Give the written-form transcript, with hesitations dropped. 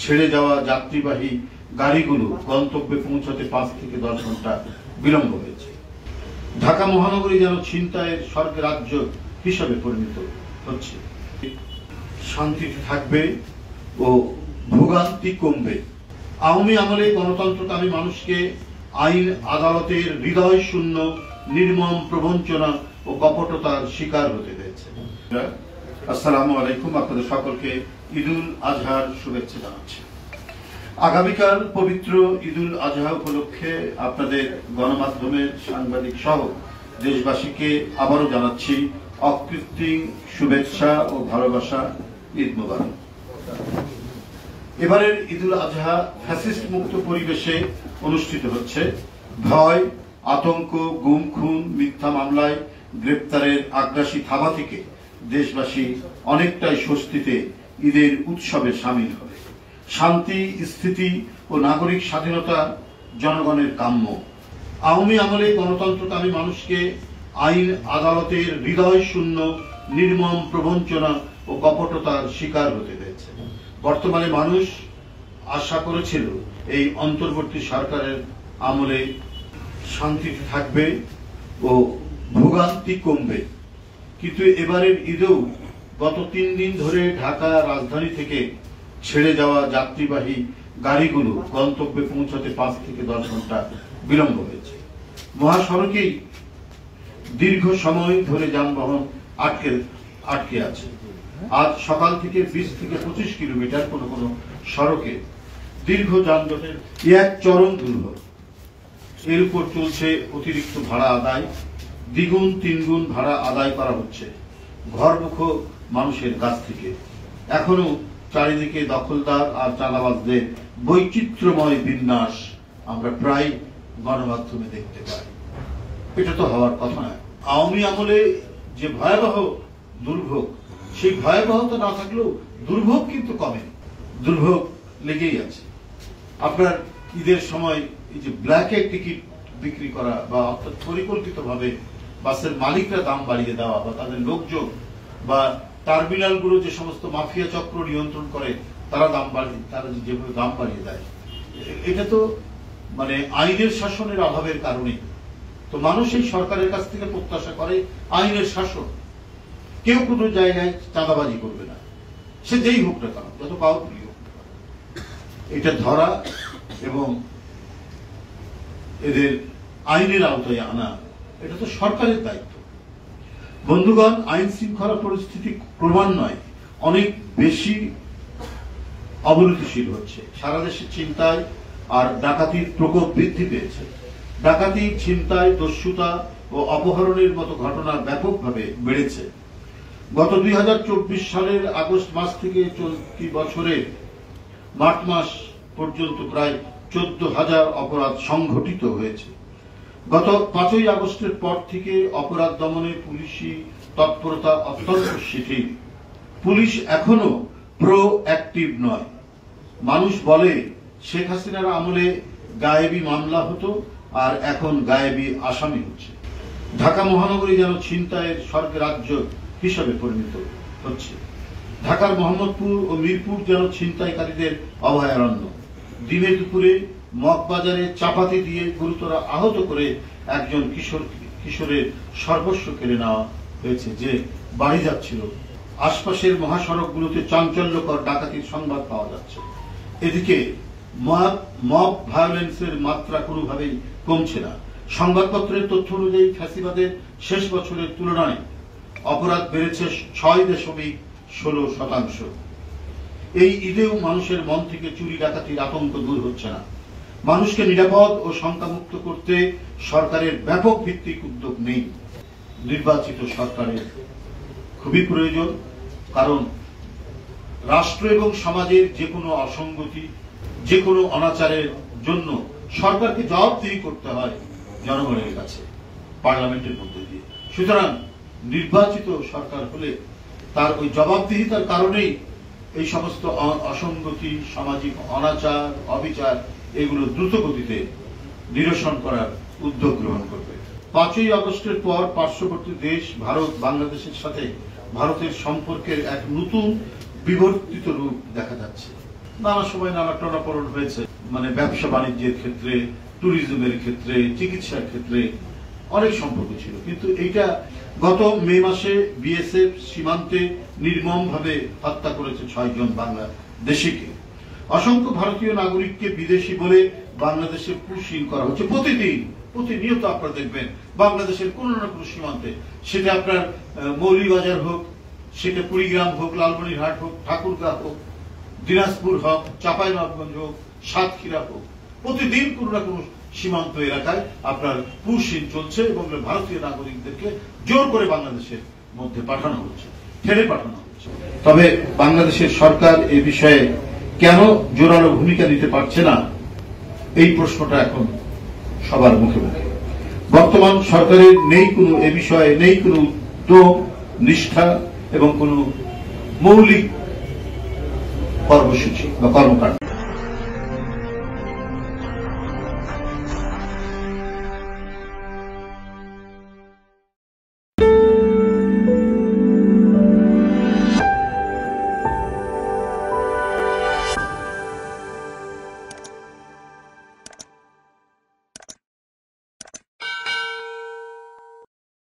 ছেড়ে যাওয়া যাত্রীবাহী গাড়িগুলো গন্তব্যে পৌঁছাতে 5 থেকে 10 ঘন্টা বিলম্ব হয়েছে। ঢাকা মহানগরী যেন ছিনতাইয়ের স্বর্গরাজ্য হিসাবে পরিণত হচ্ছে। শান্তি থাকবে ও ভোগান্তি কমবে। আওয়ামী আমলে গণতন্ত্রকামী মানুষকে আইন আদালতের হৃদয় শূন্য নির্মম প্রবঞ্চনা ও কপটতার শিকার হতে হয়েছে। আসসালামু আলাইকুম, আপনাদের সকলকে ঈদুল আজহার শুভেচ্ছা জানাচ্ছি। আগামীকাল পবিত্র ঈদুল আজহা উপলক্ষে আপনাদের গণমাধ্যমের সাংবাদিক সহ দেশবাসীকে আবারও জানাচ্ছি অকৃত্রিম শুভেচ্ছা ও ভালোবাসা। ঈদ মোবারক। এবারের ঈদুল আজহা ফ্যাসিস্ট মুক্ত পরিবেশে অনুষ্ঠিত হচ্ছে। ভয়, আতঙ্ক, গুম খুন, মিথ্যা মামলায় গ্রেপ্তারের আগ্রাসী থাবা থেকে দেশবাসী অনেকটাই স্বস্তিতে ঈদের উৎসবে সামিল হবে। শান্তি, স্থিতি ও নাগরিক স্বাধীনতা জনগণের কাম্য। আওয়ামী আমলে গণতন্ত্রকামী মানুষকে আইন আদালতের হৃদয় শূন্য নির্মম প্রবঞ্চনা ও কপটতার শিকার হতে হয়েছে। বর্তমানে মানুষ আশা করেছিল এই অন্তর্বর্তী সরকারের আমলে শান্তি থাকবে ও ভোগান্তি কমবে, কিন্তু এবারের ঈদেও গত 3 দিন ধরে ঢাকা রাজধানী থেকে ছেড়ে যাওয়া যাত্রীবাহী গাড়িগুলো গন্তব্যে পৌঁছাতে 5 থেকে 10 ঘন্টা বিলম্ব হয়েছে। মহাসড়কেই দীর্ঘ সময় ধরে যানবাহন আটকে আছে। আজ সকাল থেকে 20 থেকে 25 কিলোমিটার কোন কোন সড়কে দীর্ঘ যানজটের এক চরম দুর্ভোগ। এর উপর চলছে অতিরিক্ত ভাড়া আদায়। দ্বিগুণ 3 গুণ ভাড়া আদায় করা হচ্ছে ঘরমুখ মানুষের কাছ থেকে। এখনো চারিদিকে দখলদার আর চাঁদাবাজদের বৈচিত্র্যময় বিন্যাস আমরা প্রায় গণমাধ্যমে দেখতে পাই। এটা তো হওয়ার কথা নয়। আওয়ামী আমলে যে ভয়াবহ দুর্ভোগ, সেই ভয়াবহতা না থাকলেও দুর্ভোগ কিন্তু কমেনি। দুর্ভোগ লেগেই আছে। আপনার ঈদের সময় এই যে ব্ল্যাকে টিকিট বিক্রি করা বা অর্থাৎ পরিকল্পিতভাবে বাসের মালিকরা দাম বাড়িয়ে দেওয়া বা তাদের লোকজন বা টার্মিনালগুলো যে সমস্ত মাফিয়া চক্র নিয়ন্ত্রণ করে তারা যেভাবে দাম বাড়িয়ে দেয়, এটা তো মানে আইনের শাসনের অভাবের কারণে। তো মানুষ এই সরকারের কাছ থেকে প্রত্যাশা করে আইনের শাসন। কেউ কোনো জায়গায় চাঁদাবাজি করবে না, সে যেই হোক না কেন, যত পাওয়ারফুলি হোক। এটা ধরা এবং এদের আইনের আওতায় আনা, এটা তো সরকারের দায়িত্ব। বন্ধুগণ, আইন শৃঙ্খলা পরিস্থিতি ক্রমান্বয়ে অনেক বেশি অবনতিশীল হচ্ছে। সারা দেশে ছিনতাই আর ডাকাতির প্রকোপ বৃদ্ধি পেয়েছে। ডাকাতি, ছিনতাই, দস্যুতা ও অপহরণের মতো ঘটনা ব্যাপকভাবে বেড়েছে। গত 2024 সালের আগস্ট মাস থেকে চলতি বছরের মার্চ মাস পর্যন্ত প্রায় 14,000 অপরাধ সংঘটিত হয়েছে। গত 5ই আগস্টের পর থেকে অপরাধ দমনে পুলিশি তৎপরতা অত্যন্ত শিথিল। পুলিশ এখনো প্রোঅ্যাক্টিভ নয়। মানুষ বলে শেখ হাসিনার আমলে গায়েবী মামলা হতো, আর এখন গায়েবী আসামি হচ্ছে। ঢাকা মহানগরী যেন ছিনতাইয়ের স্বর্গরাজ্য হিসাবে পরিণত হচ্ছে। ঢাকার মোহাম্মদপুর ও মিরপুর যেন ছিনতাইকারীদের অভয়ারণ্য। দিনে দুপুরে মগবাজারে চাপাতি দিয়ে গুরুতর আহত করে একজন কিশোরের সর্বস্ব কেড়ে নেওয়া হয়েছে, যে বাড়ি যাচ্ছিল। আশপাশের মহাসড়কগুলোতে চাঞ্চল্যকর ডাকাতির সংবাদ পাওয়া যাচ্ছে। এদিকে মব ভায়োলেন্সের মাত্রা কোনোভাবেই কমছে না। সংবাদপত্রের তথ্য অনুযায়ী ফ্যাসিবাদের শেষ বছরের তুলনায় অপরাধ বেড়েছে 6.16%। এই ঈদেও মানুষের মন থেকে চুরি ডাকাতির আতঙ্ক দূর হচ্ছে না। মানুষকে নিরাপদ ও শঙ্কামুক্ত করতে সরকারের ব্যাপক ভিত্তিক উদ্যোগ নেই। নির্বাচিত সরকারের খুবই প্রয়োজন, কারণ রাষ্ট্র এবং সমাজের যে কোনো অসঙ্গতি, যে কোনো অনাচারের জন্য সরকারকে জবাবদিহি করতে হয় জনগণের কাছে, পার্লামেন্টের মধ্যে দিয়ে। সুতরাং নির্বাচিত সরকার হলে তার ওই জবাবদিহিতার কারণেই এই সমস্ত অসঙ্গতি, সামাজিক অনাচার, অবিচার এগুলো দ্রুত গতিতে নিরসন করার উদ্যোগ গ্রহণ করবে। 5ই আগস্টের পর পার্শ্ববর্তী দেশ ভারত, বাংলাদেশের সাথে ভারতের সম্পর্কের এক নতুন বিবর্তিত রূপ দেখা যাচ্ছে। নানা সময় নানা টনাপড়ন হয়েছে, মানে ব্যবসা বাণিজ্যের ক্ষেত্রে, ট্যুরিজমের ক্ষেত্রে, চিকিৎসার ক্ষেত্রে অনেক সম্পর্ক ছিল। কিন্তু এইটা গত মে মাসে বিএসএফ সীমান্তে নির্মমভাবে হত্যা করেছে 6 জন বাংলাদেশিকে। অসংখ্য ভারতীয় নাগরিককে বিদেশি বলে বাংলাদেশে পুশিং করা হচ্ছে প্রতিনিয়ত। আপনারা দেখবেন বাংলাদেশের কোন না কোন সীমান্তে, সেটা আপনার মৌলভীবাজার হোক, সেটা কুড়িগ্রাম হোক, লালমনিরহাট হোক, ঠাকুরগাঁ হোক, দিনাজপুর হোক, চাঁপাইনবাবগঞ্জ হোক, সাতক্ষীরা হোক, প্রতিদিন কোন না কোন সীমান্ত এলাকায় আপনার পুশিং চলছে এবং ভারতীয় নাগরিকদেরকে জোর করে বাংলাদেশের মধ্যে পাঠানো হচ্ছে, ঠেলে পাঠানো হচ্ছে। তবে বাংলাদেশের সরকার এই বিষয়ে কেন জোরালো ভূমিকা নিতে পারছে না, এই প্রশ্নটা এখন সবার মুখে মুখে। বর্তমান সরকারের নেই কোনো এ বিষয়ে নেই কোনো উদ্যোগ, নিষ্ঠা এবং কোনো মৌলিক কর্মসূচি বা কর্মকাণ্ড।